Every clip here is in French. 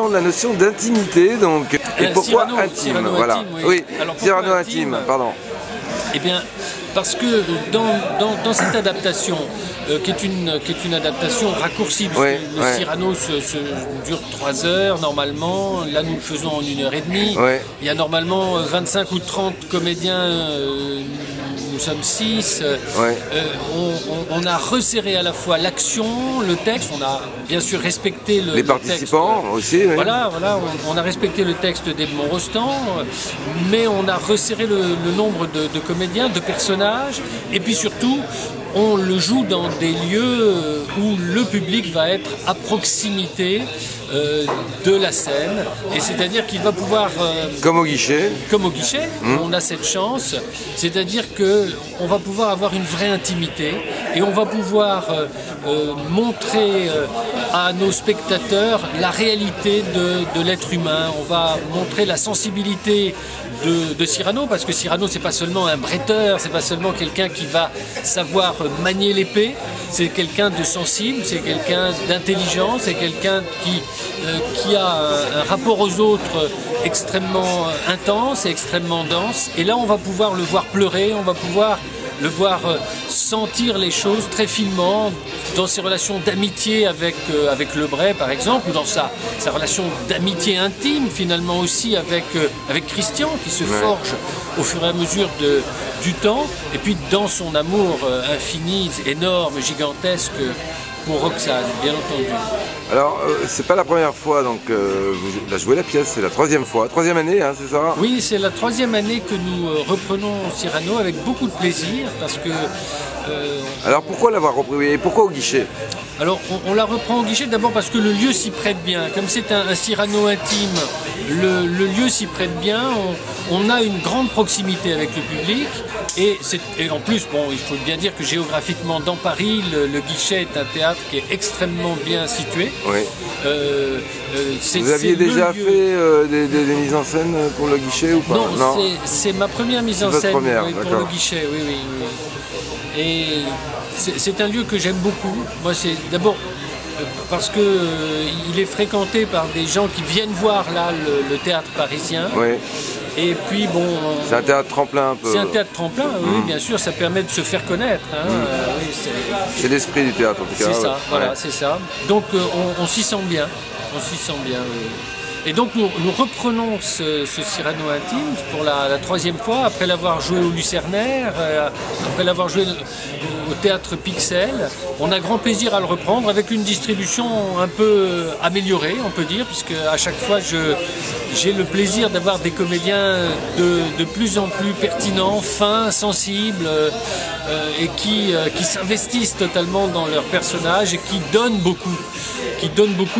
parlons de la notion d'intimité, donc. Et pourquoi Cyrano, intime? Cyrano Voilà. intime, oui. Oui, Alors, pourquoi Cyrano intime, pardon. Eh bien, parce que dans cette adaptation, qui est une adaptation raccourcie, parce que le Cyrano dure 3 heures normalement, là nous le faisons en 1h30, il y a normalement 25 ou 30 comédiens, nous sommes 6, on a resserré à la fois l'action, le texte, on a bien sûr respecté les participants texte, aussi. Voilà, on a respecté le texte d'Edmond Rostand, mais on a resserré le nombre de comédiens, de personnages, et puis surtout, on le joue dans des lieux où le public va être à proximité de la scène, et c'est-à-dire qu'il va pouvoir... comme au guichet. Comme au guichet, on a cette chance, c'est-à-dire qu'on va pouvoir avoir une vraie intimité, et on va pouvoir montrer à nos spectateurs la réalité de l'être humain. On va montrer la sensibilité de Cyrano, parce que Cyrano c'est pas seulement un bretteur, c'est pas seulement quelqu'un qui va savoir manier l'épée, c'est quelqu'un de sensible, c'est quelqu'un d'intelligent, c'est quelqu'un qui a un rapport aux autres extrêmement intense et extrêmement dense, et là on va pouvoir le voir pleurer, on va pouvoir le voir sentir les choses très finement dans ses relations d'amitié avec Lebret par exemple, ou dans sa relation d'amitié intime finalement aussi avec Christian, qui se forge au fur et à mesure du temps, et puis dans son amour infini, énorme, gigantesque pour Roxane, bien entendu. Alors, c'est pas la première fois, donc vous avez joué la pièce, c'est la 3e fois, 3e année, hein, c'est ça? Oui, c'est la 3e année que nous reprenons Cyrano avec beaucoup de plaisir, parce que... Alors pourquoi l'avoir repris et pourquoi au guichet? Alors on la reprend au guichet d'abord parce que le lieu s'y prête bien. Comme c'est un Cyrano intime, le lieu s'y prête bien, on a une grande proximité avec le public, et en plus, bon, il faut bien dire que géographiquement dans Paris, le guichet est un théâtre qui est extrêmement bien situé. Oui. Vous aviez déjà fait des mises en scène pour le guichet ou pas? Non, c'est ma première mise en scène pour le guichet, oui. Et c'est un lieu que j'aime beaucoup. Moi, c'est d'abord parce que il est fréquenté par des gens qui viennent voir là le théâtre parisien. Oui. Et puis bon... C'est un théâtre tremplin un peu. C'est un théâtre tremplin, oui, bien sûr, ça permet de se faire connaître. Hein. Oui, c'est l'esprit du théâtre en tout cas. C'est ça, voilà, c'est ça. Donc on s'y sent bien, oui. Et donc nous reprenons ce Cyrano intime pour la 3e fois, après l'avoir joué au Lucernaire, après l'avoir joué au Théâtre Pixel. On a grand plaisir à le reprendre avec une distribution un peu améliorée, on peut dire, puisque à chaque fois j'ai le plaisir d'avoir des comédiens de plus en plus pertinents, fins, sensibles, et qui s'investissent totalement dans leurs personnages et qui donnent beaucoup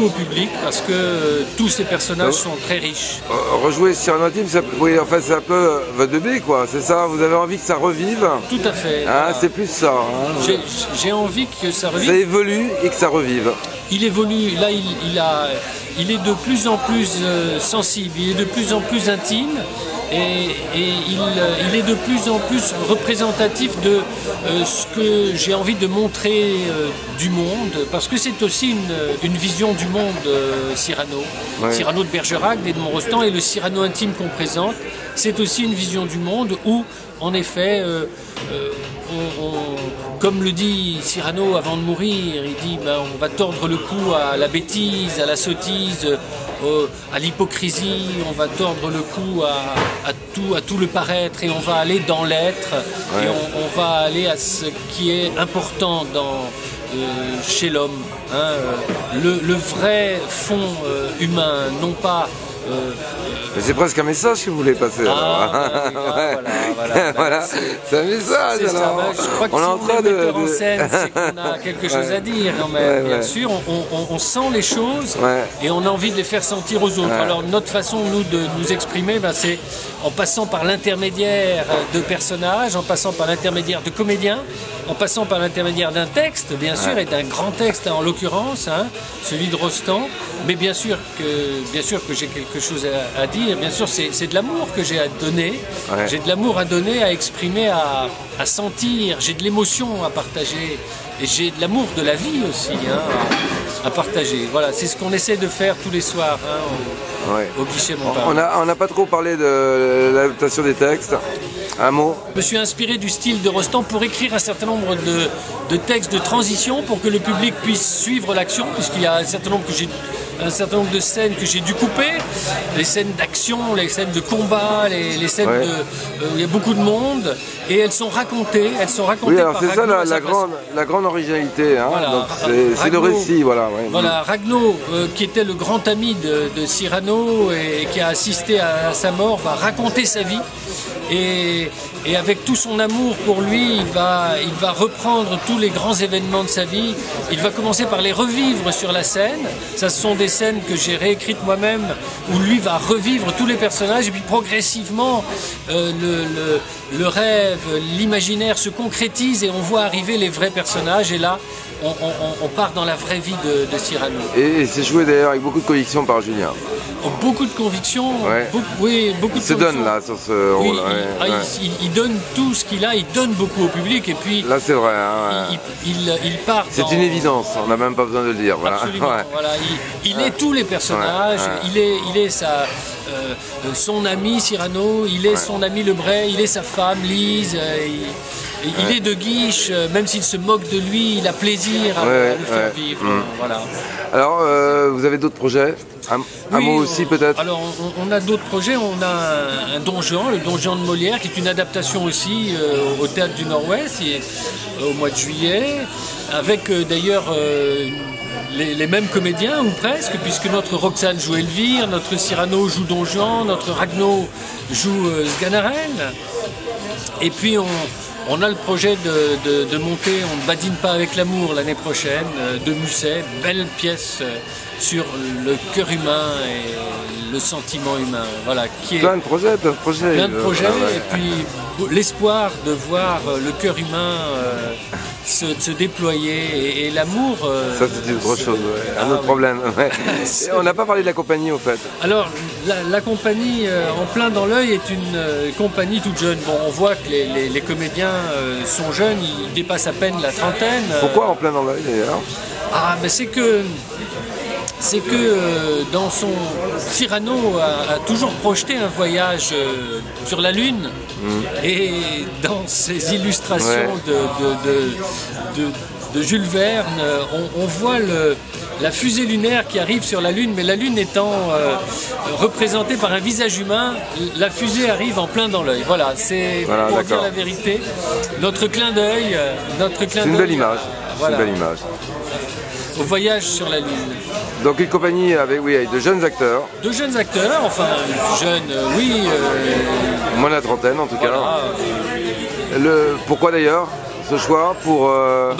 au public, parce que tous ces personnages sont très riches. Rejouer Cyrano intime, oui, en fait c'est un peu votre bébé, quoi, c'est ça? Vous avez envie que ça revive? Tout à fait. Ah, c'est plus ça. Hein. J'ai envie que ça revive. Ça évolue et que ça revive. Il évolue, là il est de plus en plus sensible, il est de plus en plus intime, et il est de plus en plus représentatif de ce que j'ai envie de montrer du monde, parce que c'est aussi une vision du monde, Cyrano. Cyrano de Bergerac, d'Edmond Rostand, et le Cyrano intime qu'on présente, c'est aussi une vision du monde où, en effet, comme le dit Cyrano avant de mourir, il dit on va tordre le cou à la bêtise, à la sottise, à l'hypocrisie, on va tordre le cou à tout le paraître, et on va aller dans l'être, et on va aller à ce qui est important chez l'homme, hein, le vrai fond humain, non pas... c'est presque un message que vous voulez passer. Voilà. C'est un message. C'est ça. Je crois que si on est metteur en scène, c'est qu'on a quelque chose à dire quand même. Bien sûr, on sent les choses et on a envie de les faire sentir aux autres. Alors notre façon, nous, de nous exprimer, c'est en passant par l'intermédiaire de personnages, en passant par l'intermédiaire de comédiens, en passant par l'intermédiaire d'un texte, bien sûr, et d'un grand texte en l'occurrence, hein, celui de Rostand, mais bien sûr que j'ai quelque chose à dire, bien sûr c'est de l'amour que j'ai à donner, j'ai de l'amour à donner, à exprimer, à sentir, j'ai de l'émotion à partager, et j'ai de l'amour de la vie aussi, hein, à partager. Voilà, c'est ce qu'on essaie de faire tous les soirs au guichet Montparnasse. On n'a pas trop parlé de l'adaptation des textes. Un mot? Je me suis inspiré du style de Rostand pour écrire un certain nombre de textes de transition pour que le public puisse suivre l'action, puisqu'il y a un certain nombre de scènes que j'ai dû couper, les scènes d'action, les scènes de combat, les scènes où il y a beaucoup de monde, et elles sont racontées oui, alors par c'est ça Ragno la grande originalité, hein. Voilà, donc c'est le récit, voilà. Ouais. Voilà, Ragno, qui était le grand ami de Cyrano et qui a assisté à sa mort, va raconter sa vie. Et avec tout son amour pour lui, il va reprendre tous les grands événements de sa vie. Il va commencer par les revivre sur la scène. Ça, ce sont des scènes que j'ai réécrites moi-même, où lui va revivre tous les personnages. Et puis progressivement, le rêve, l'imaginaire se concrétise et on voit arriver les vrais personnages. Et là, on part dans la vraie vie de Cyrano. Et c'est joué d'ailleurs avec beaucoup de conviction par Julien. Beaucoup de conviction, beaucoup de conviction. Il se donne là sur ce rôle. Oui, il donne tout ce qu'il a, il donne beaucoup au public et puis là c'est vrai. Hein, il part. C'est une évidence, on n'a même pas besoin de le dire. Voilà. Absolument. Voilà, il est tous les personnages. Il est son ami Cyrano, il est son ami Lebray, il est sa femme Lise. Il est de Guiche, même s'il se moque de lui, il a plaisir à le faire vivre. Voilà. Alors, vous avez d'autres projets? Un mot aussi peut-être? Alors, on a d'autres projets. On a un Don Juan, le Don Juan de Molière, qui est une adaptation aussi au Théâtre du Nord-Ouest, au mois de juillet, avec d'ailleurs les mêmes comédiens, ou presque, puisque notre Roxane joue Elvire, notre Cyrano joue Don Juan, notre Ragno joue Sganarelle. Et puis, on a le projet de monter On ne badine pas avec l'amour l'année prochaine, de Musset, belle pièce sur le cœur humain et le sentiment humain. Voilà, qui est plein de projets. Plein de projets, et puis l'espoir de voir le cœur humain se déployer et l'amour. Ça c'est une autre chose, un autre problème. On n'a pas parlé de la compagnie au fait. Alors la compagnie En plein dans l'œil est une compagnie toute jeune. Bon, on voit que les comédiens sont jeunes, ils dépassent à peine la trentaine. Pourquoi En plein dans l'œil d'ailleurs? Ben c'est que dans son Cyrano a toujours projeté un voyage sur la Lune, et dans ses illustrations de Jules Verne, on voit la fusée lunaire qui arrive sur la Lune, mais la Lune étant représentée par un visage humain, la fusée arrive en plein dans l'œil. Voilà, c'est pour dire la vérité. Notre clin d'œil. C'est une belle image. Voilà. C'est une belle image. Au voyage sur la Lune. Donc une compagnie avec de jeunes acteurs. De jeunes acteurs, enfin jeunes, oui. Moins de la trentaine en tout cas. Pourquoi d'ailleurs ce choix pour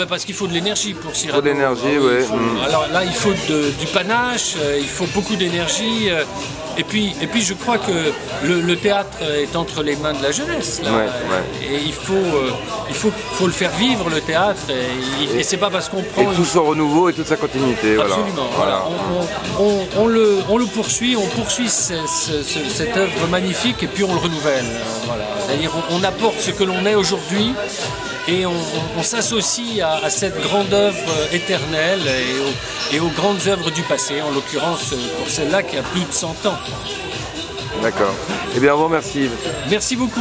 parce qu'il faut de l'énergie pour Cyrano. Faut de l'énergie, oui. Alors là, il faut du panache, il faut beaucoup d'énergie. Et puis je crois que le théâtre est entre les mains de la jeunesse. Là, et il faut le faire vivre, le théâtre. Et c'est pas parce qu'on prend... Et tout son renouveau et toute sa continuité. Absolument. Voilà. On le poursuit, on poursuit cette œuvre magnifique et puis on le renouvelle. Voilà. C'est-à-dire on apporte ce que l'on est aujourd'hui. Et on s'associe à cette grande œuvre éternelle et aux grandes œuvres du passé, en l'occurrence pour celle-là qui a plus de 100 ans. D'accord. Eh bien, bon, merci. Merci beaucoup.